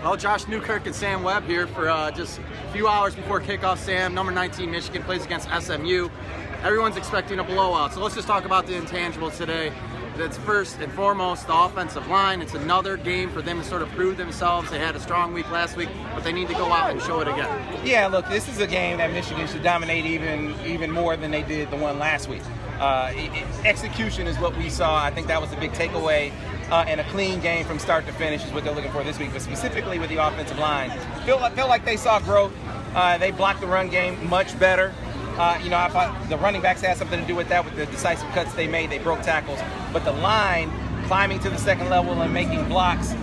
Well, Josh Newkirk and Sam Webb here for just a few hours before kickoff. Sam, number 19, Michigan, plays against SMU. Everyone's expecting a blowout, so let's just talk about the intangibles today. That's first and foremost the offensive line. It's another game for them to sort of prove themselves. They had a strong week last week, but they need to go out and show it again. Yeah, look, this is a game that Michigan should dominate even more than they did the one last week. Execution is what we saw. I think that was a big takeaway. And a clean game from start to finish is what they're looking for this week. But specifically with the offensive line, feel like they saw growth. They blocked the run game much better. I thought the running backs had something to do with that, with the decisive cuts they made. They broke tackles. But the line climbing to the second level and making blocks,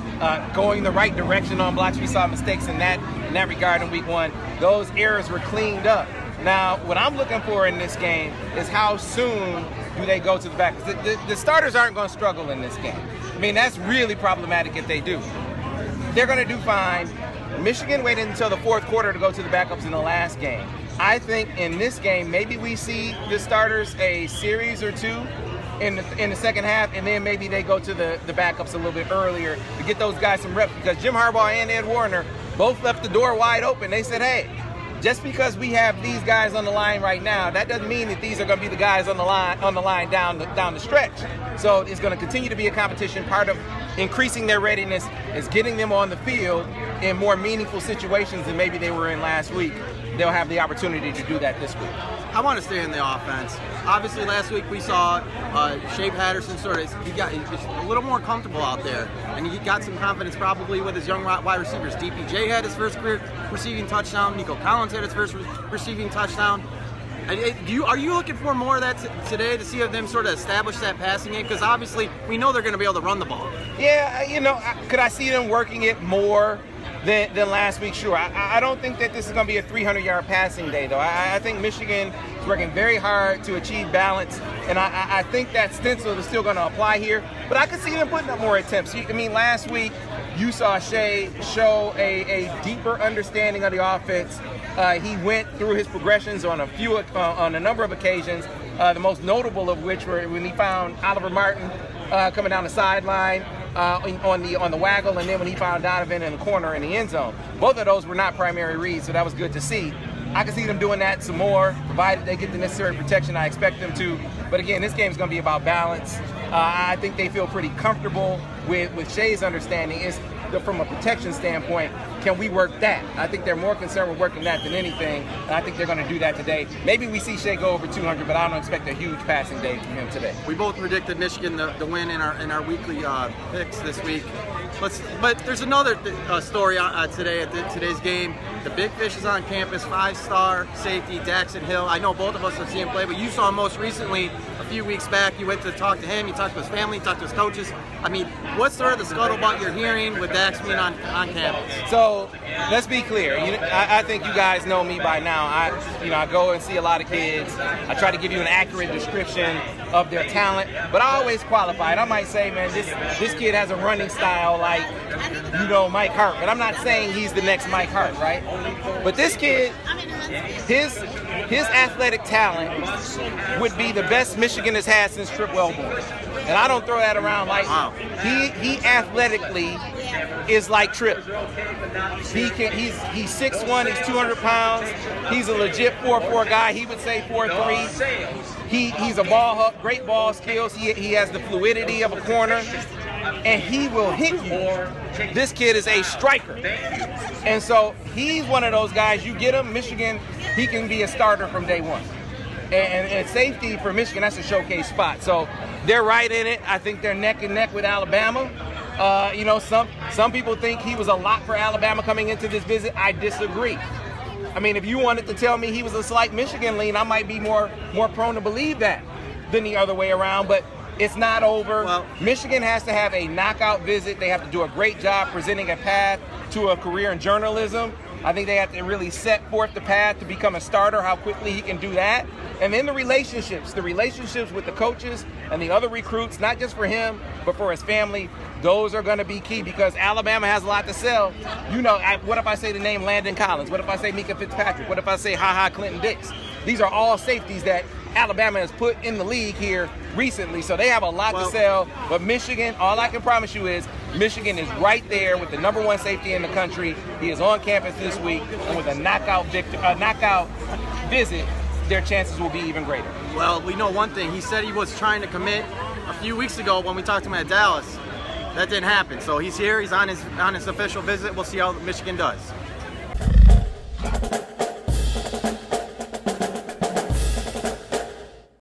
going the right direction on blocks. We saw mistakes in that regard in week one. Those errors were cleaned up. Now, what I'm looking for in this game is how soon do they go to the back. The starters aren't going to struggle in this game. I mean, that's really problematic if they do. They're going to do fine. Michigan waited until the fourth quarter to go to the backups in the last game. I think in this game, maybe we see the starters a series or two in the second half, and then maybe they go to the backups a little bit earlier to get those guys some reps, because Jim Harbaugh and Ed Warner both left the door wide open. They said, hey, just because we have these guys on the line right now, that doesn't mean that these are going to be the guys on the line down the stretch. So it's going to continue to be a competition. Part of increasing their readiness is getting them on the field in more meaningful situations than maybe they were in last week. They'll have the opportunity to do that this week. I want to stay in the offense. Obviously, last week we saw Shea Patterson he got a little more comfortable out there, and he got some confidence probably with his young wide receivers. DPJ had his first career receiving touchdown. Nico Collins had his first receiving touchdown. Are you looking for more of that today to see them sort of establish that passing game? Because obviously we know they're going to be able to run the ball. Yeah, could I see them working it more than last week? Sure. I don't think that this is going to be a 300-yard passing day, though. I think Michigan is working very hard to achieve balance, and I think that stencil is still going to apply here. But I could see them putting up more attempts. I mean, last week you saw Shea show a deeper understanding of the offense. He went through his progressions on a number of occasions, the most notable of which were when he found Oliver Martin coming down the sideline on the waggle, and then when he found Donovan in the corner in the end zone. Both of those were not primary reads, so that was good to see. I can see them doing that some more, provided they get the necessary protection I expect them to. But again, this game is going to be about balance. I think they feel pretty comfortable with Shea's understanding. From a protection standpoint, can we work that? I think they're more concerned with working that than anything, and I think they're going to do that today. Maybe we see Shea go over 200, but I don't expect a huge passing day from him today. We both predicted Michigan the win in our weekly picks this week. But there's another story today at today's game. The big fish is on campus, 5-star safety Daxton Hill. I know both of us have seen him play, but you saw him most recently a few weeks back. You went to talk to him, you talked to his family, you talked to his coaches. I mean, what's sort of the scuttlebutt you're hearing with Dax being on campus? So let's be clear. I think you guys know me by now. I go and see a lot of kids. I try to give you an accurate description of their talent, but I always qualify it. I might say, man, this kid has a running style like, Mike Hart. But I'm not saying he's the next Mike Hart, right? But this kid, his athletic talent would be the best Michigan has had since Trip Wellborn. And I don't throw that around like he athletically is like Trip. He's 6'1", he's 200 pounds. He's a legit 4'4" guy. He would say 4'3". He's a ball hawk, great ball skills. He has the fluidity of a corner, and he will hit you. This kid is a striker. And so he's one of those guys, you get him, Michigan, he can be a starter from day one. And safety for Michigan, that's a showcase spot. So they're right in it. I think they're neck and neck with Alabama. Some people think he was a lock for Alabama coming into this visit. I disagree. I mean, if you wanted to tell me he was a slight Michigan lean, I might be more prone to believe that than the other way around. But it's not over. Well, Michigan has to have a knockout visit. They have to do a great job presenting a path to a career in journalism. I think they have to really set forth the path to become a starter, how quickly he can do that. And then the relationships with the coaches and the other recruits, not just for him, but for his family, those are going to be key because Alabama has a lot to sell. What if I say the name Landon Collins? What if I say Mika Fitzpatrick? What if I say Ha-Ha Clinton Dix? These are all safeties that Alabama has put in the league here recently, so they have a lot to sell. But Michigan, all I can promise you is Michigan is right there with the #1 safety in the country. He is on campus this week, and with a knockout visit, their chances will be even greater. Well, we know one thing. He said he was trying to commit a few weeks ago when we talked to him at Dallas. That didn't happen. So he's here. He's on his official visit. We'll see how Michigan does.